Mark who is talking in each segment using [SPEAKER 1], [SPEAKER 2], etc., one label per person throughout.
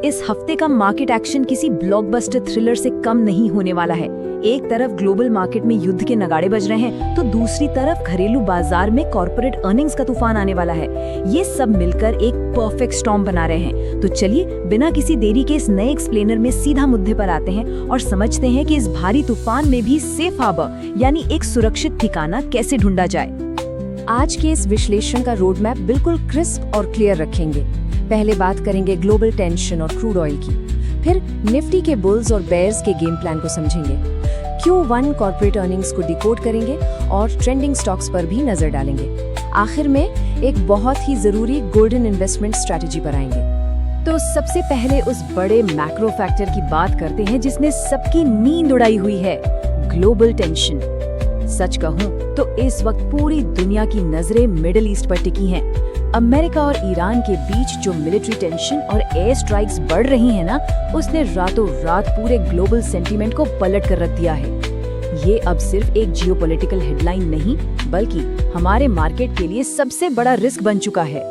[SPEAKER 1] इस हफ्ते का मार्केट एक्शन किसी ब्लॉकबस्टर थ्रिलर से कम नहीं होने वाला है। एक तरफ ग्लोबल मार्केट में युद्ध के नगाड़े बज रहे हैं, तो दूसरी तरफ घरेलू बाजार में कॉर्पोरेट अर्निंग्स का तूफान आने वाला है। ये सब मिलकर एक परफेक्ट स्टॉर्म बना रहे हैं। तो चलिए बिना किसी देरी के इस नए एक्सप्लेनर में सीधा मुद्दे पर आते हैं और समझते हैं कि इस भारी तूफान में भी सेफ हार्बर यानी एक सुरक्षित ठिकाना कैसे ढूंढा जाए।
[SPEAKER 2] आज के इस विश्लेषण का रोड मैप बिल्कुल क्रिस्प और क्लियर रखेंगे। पहले बात करेंगे ग्लोबल टेंशन और क्रूड ऑयल की, फिर निफ्टी के बुल्स और बेयर्स के गेम प्लान को समझेंगे, Q1 कॉर्पोरेट अर्निंग्स को डिकोड करेंगे और ट्रेंडिंग स्टॉक्स पर भी नजर डालेंगे। आखिर में एक बहुत ही जरूरी गोल्डन इन्वेस्टमेंट स्ट्रैटेजी पर आएंगे।
[SPEAKER 1] तो सबसे पहले उस बड़े मैक्रो फैक्टर की बात करते हैं जिसने सबकी नींद उड़ाई हुई है, ग्लोबल टेंशन। सच कहूं तो इस वक्त पूरी दुनिया की नजरें मिडिल ईस्ट पर टिकी हैं। अमेरिका और ईरान के बीच जो मिलिट्री टेंशन और एयर स्ट्राइक्स बढ़ रही हैं ना, उसने रातों रात पूरे ग्लोबल सेंटीमेंट को पलट कर रख दिया है। ये अब सिर्फ एक जियोपॉलिटिकल हेडलाइन नहीं, बल्कि हमारे मार्केट के लिए सबसे बड़ा रिस्क बन चुका है।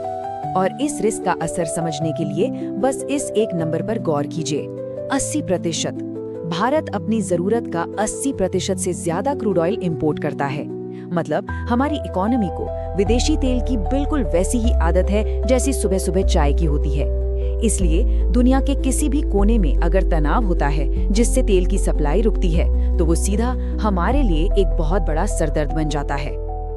[SPEAKER 1] और इस रिस्क का असर समझने के लिए बस इस एक नंबर पर गौर कीजिए, 80%। भारत अपनी जरूरत का 80% से ज्यादा क्रूड ऑयल इंपोर्ट करता है। मतलब हमारी इकोनॉमी को विदेशी तेल की बिल्कुल वैसी ही आदत है जैसी सुबह सुबह चाय की होती है। इसलिए दुनिया के किसी भी कोने में अगर तनाव होता है जिससे तेल की सप्लाई रुकती है, तो वो सीधा हमारे लिए एक बहुत बड़ा सरदर्द बन जाता है।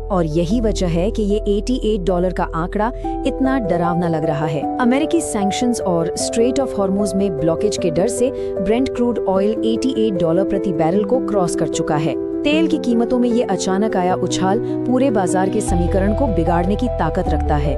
[SPEAKER 2] और यही वजह है कि ये $88 का आंकड़ा इतना डरावना लग रहा है।
[SPEAKER 1] अमेरिकी सैंक्शंस और स्ट्रेट ऑफ हॉर्मुज में ब्लॉकेज के डर से ब्रेंट क्रूड ऑयल $88 प्रति बैरल को क्रॉस कर चुका है। तेल की कीमतों में ये अचानक आया उछाल पूरे बाजार के समीकरण को बिगाड़ने की ताकत रखता है।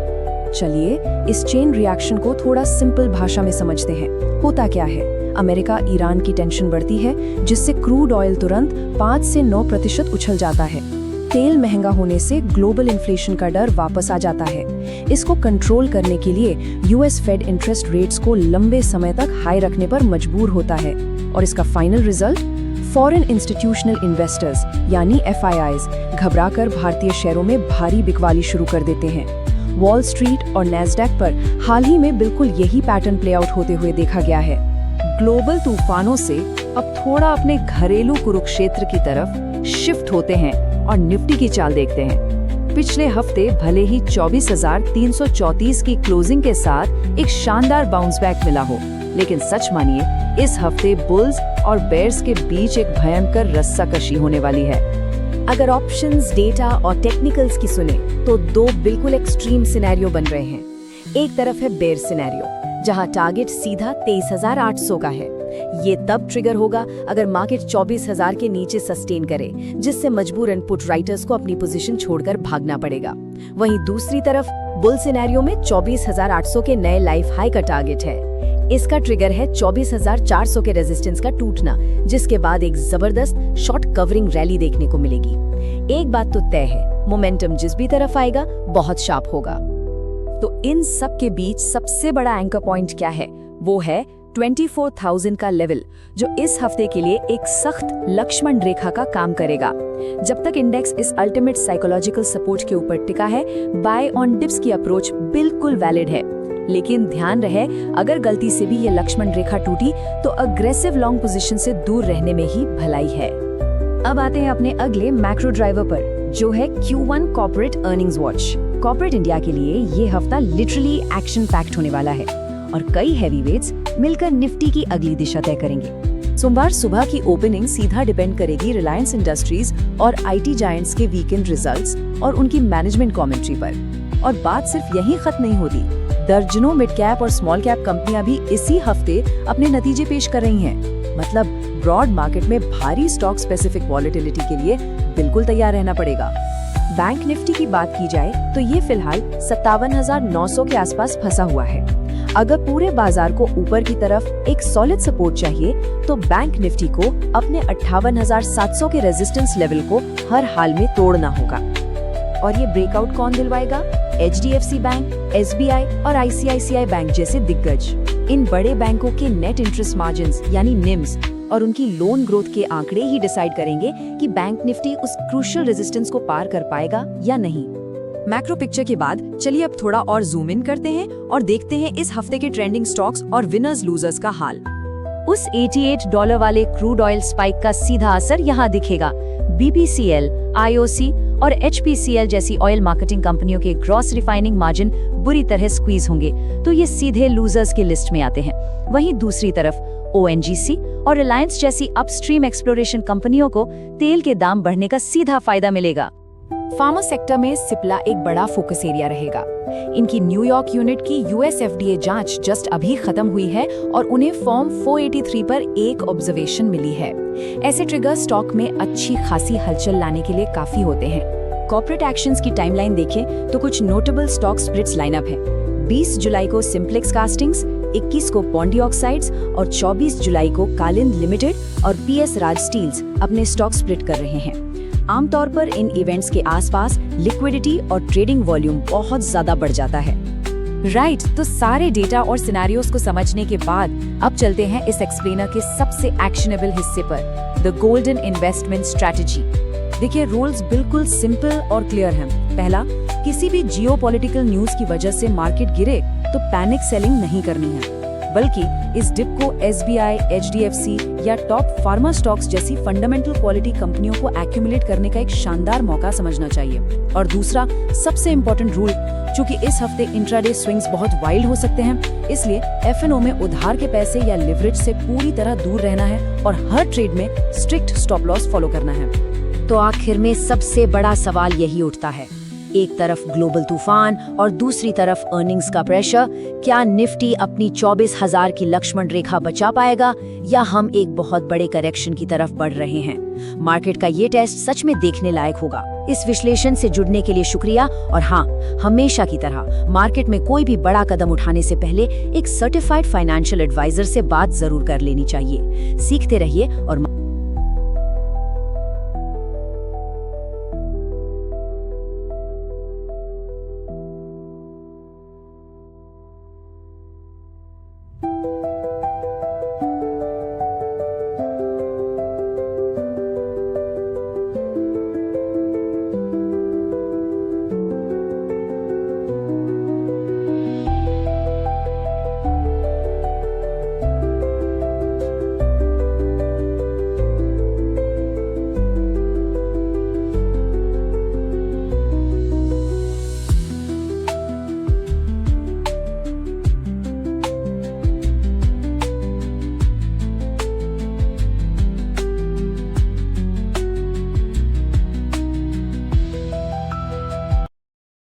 [SPEAKER 2] चलिए इस चेन रिएक्शन को थोड़ा सिंपल भाषा में समझते हैं। होता क्या है, अमेरिका ईरान की टेंशन बढ़ती है, जिससे क्रूड ऑयल तुरंत 5 से 9% उछल जाता है। तेल महंगा होने से ग्लोबल इन्फ्लेशन का डर वापस आ जाता है। इसको कंट्रोल करने के लिए यूएस फेड इंटरेस्ट रेट्स को लंबे समय तक हाई रखने पर मजबूर होता है। और इसका final result, foreign institutional investors यानी FIIs घबराकर भारतीय शेयरों में भारी बिकवाली शुरू कर देते हैं। वॉल स्ट्रीट और नैस्डैक पर हाल ही में बिल्कुल यही पैटर्न प्ले आउट होते हुए देखा गया है।
[SPEAKER 1] ग्लोबल तूफानों से अब थोड़ा अपने घरेलू कुरुक्षेत्र की तरफ शिफ्ट होते हैं और निफ्टी की चाल देखते हैं। पिछले हफ्ते भले ही 24,334 की क्लोजिंग के साथ एक शानदार बाउंस बैक मिला हो, लेकिन सच मानिए इस हफ्ते बुल्स और बेयर्स के बीच एक भयंकर रस्साकशी होने वाली है।
[SPEAKER 2] अगर ऑप्शंस, डेटा और टेक्निकल्स की सुने तो दो बिल्कुल एक्सट्रीम सिनेरियो बन रहे हैं। एक तरफ है बेयर सिनेरियो, जहां टारगेट सीधा 23,800 का है। ये तब ट्रिगर होगा अगर मार्केट 24,000 के नीचे सस्टेन करे, जिससे मजबूरन पुट राइटर्स को अपनी पोजीशन छोड़कर भागना पड़ेगा। वहीं दूसरी तरफ बुल सिनेरियो में 24,800 के नए लाइफ हाई का टारगेट है। इसका ट्रिगर है 24,400 के रेजिस्टेंस का टूटना, जिसके बाद एक जबरदस्त शॉर्ट कवरिंग रैली देखने को मिलेगी। एक बात तो तय है, मोमेंटम जिस भी तरफ आएगा बहुत शार्प होगा।
[SPEAKER 1] तो इन सब के बीच सबसे बड़ा एंकर पॉइंट क्या है? वो है 24,000 का लेवल, जो इस हफ्ते के लिए एक सख्त लक्ष्मण रेखा का काम करेगा। जब तक इंडेक्स इस अल्टीमेट साइकोलॉजिकल सपोर्ट के ऊपर टिका है, बाय ऑन डिप्स की अप्रोच बिल्कुल वैलिड है। लेकिन ध्यान रहे, अगर गलती से भी ये लक्ष्मण रेखा टूटी तो अग्रेसिव लॉन्ग पोजीशन से दूर रहने में ही भलाई है। अब आते हैं अपने अगले मैक्रो ड्राइवर पर, जो है Q1 corporate earnings watch. Corporate India के लिए ये हफ्ता लिटरली एक्शन पैक्ड होने वाला है और कई हैवीवेट्स मिलकर निफ्टी की अगली दिशा तय करेंगे। सोमवार सुबह की ओपनिंग सीधा डिपेंड करेगी रिलायंस इंडस्ट्रीज और IT जायंट्स के वीकेंड रिजल्ट्स और उनकी मैनेजमेंट कमेंट्री पर। और बात सिर्फ यहीं खत्म नहीं होती, दर्जनों मिड कैप और स्मॉल कैप कंपनियां भी इसी हफ्ते अपने नतीजे पेश कर रही हैं। मतलब ब्रॉड मार्केट में भारी स्टॉक स्पेसिफिक वॉलेटिलिटी के लिए बिल्कुल तैयार रहना पड़ेगा। बैंक निफ्टी की बात की जाए तो ये फिलहाल 57,900 के आसपास फंसा हुआ है। अगर पूरे बाजार को ऊपर की तरफ एक सॉलिड सपोर्ट चाहिए, तो बैंक निफ्टी को अपने 58,700 के रेजिस्टेंस लेवल को हर हाल में तोड़ना होगा। और ये ब्रेकआउट कौन दिलवाएगा? HDFC बैंक, SBI और ICICI बैंक जैसे दिग्गज। इन बड़े बैंकों के नेट इंटरेस्ट मार्जिन्स यानी निम्स और उनकी लोन ग्रोथ के आंकड़े ही डिसाइड करेंगे कि बैंक निफ्टी उस क्रूशियल रेजिस्टेंस को पार कर पाएगा या नहीं। मैक्रो पिक्चर के बाद चलिए अब थोड़ा और जूम इन करते हैं और देखते हैं इस हफ्ते के ट्रेंडिंग स्टॉक्स और विनर्स लूजर्स का हाल।
[SPEAKER 2] उस $88 वाले क्रूड ऑयल स्पाइक का सीधा असर यहाँ दिखेगा। BPCL, IOC और HPCL जैसी ऑयल मार्केटिंग कंपनियों के ग्रॉस रिफाइनिंग मार्जिन बुरी तरह स्क्वीज होंगे, तो ये सीधे लूजर्स की लिस्ट में आते हैं। वहीं दूसरी तरफ ONGC और रिलायंस जैसी अपस्ट्रीम एक्सप्लोरेशन कंपनियों को तेल के दाम बढ़ने का सीधा फायदा मिलेगा।
[SPEAKER 1] फार्मा सेक्टर में सिप्ला एक बड़ा फोकस एरिया रहेगा। इनकी न्यूयॉर्क यूनिट की US FDA जांच जस्ट अभी खत्म हुई है और उन्हें फॉर्म 483 पर एक ऑब्जर्वेशन मिली है। ऐसे ट्रिगर स्टॉक में अच्छी खासी हलचल लाने के लिए काफी होते हैं। कॉर्पोरेट एक्शंस की टाइमलाइन देखें तो कुछ नोटेबल स्टॉक स्प्लिट्स लाइनअप है। 20 जुलाई को सिम्प्लेक्स कास्टिंग्स, 21 को पॉन्डी ऑक्साइड्स और 24 जुलाई को कालिंद लिमिटेड और PS राज स्टील्स अपने स्टॉक स्प्लिट कर रहे हैं। आमतौर पर इन इवेंट्स के आसपास लिक्विडिटी और ट्रेडिंग वॉल्यूम बहुत ज्यादा बढ़ जाता है।
[SPEAKER 2] राइट, तो सारे डेटा और सिनेरियोस को समझने के बाद अब चलते हैं इस एक्सप्लेनर के सबसे एक्शनेबल हिस्से पर, द गोल्डन इन्वेस्टमेंट स्ट्रैटेजी। देखिए, रूल्स बिल्कुल सिंपल और क्लियर हैं। पहला, किसी भी जियोपॉलिटिकल न्यूज की वजह से मार्केट गिरे तो पैनिक सेलिंग नहीं करनी है, बल्कि इस डिप को SBI, HDFC या टॉप फार्मा स्टॉक्स जैसी फंडामेंटल क्वालिटी कंपनियों को एक्यूमुलेट करने का एक शानदार मौका समझना चाहिए। और दूसरा सबसे इम्पोर्टेंट रूल, चूंकि इस हफ्ते इंट्राडे स्विंग्स बहुत वाइल्ड हो सकते हैं, इसलिए F&O में उधार के पैसे या लिवरेज से पूरी तरह दूर रहना है और हर ट्रेड में स्ट्रिक्ट स्टॉप लॉस फॉलो करना है।
[SPEAKER 1] तो आखिर में सबसे बड़ा सवाल यही उठता है, एक तरफ ग्लोबल तूफान और दूसरी तरफ अर्निंग्स का प्रेशर। क्या निफ्टी अपनी 24,000 की लक्ष्मण रेखा बचा पाएगा या हम एक बहुत बड़े करेक्शन की तरफ बढ़ रहे हैं? मार्केट का ये टेस्ट सच में देखने लायक होगा। इस विश्लेषण से जुड़ने के लिए शुक्रिया। और हाँ, हमेशा की तरह मार्केट में कोई भी बड़ा कदम उठाने से पहले एक सर्टिफाइड फाइनेंशियल एडवाइजर से बात जरूर कर लेनी चाहिए। सीखते रहिए और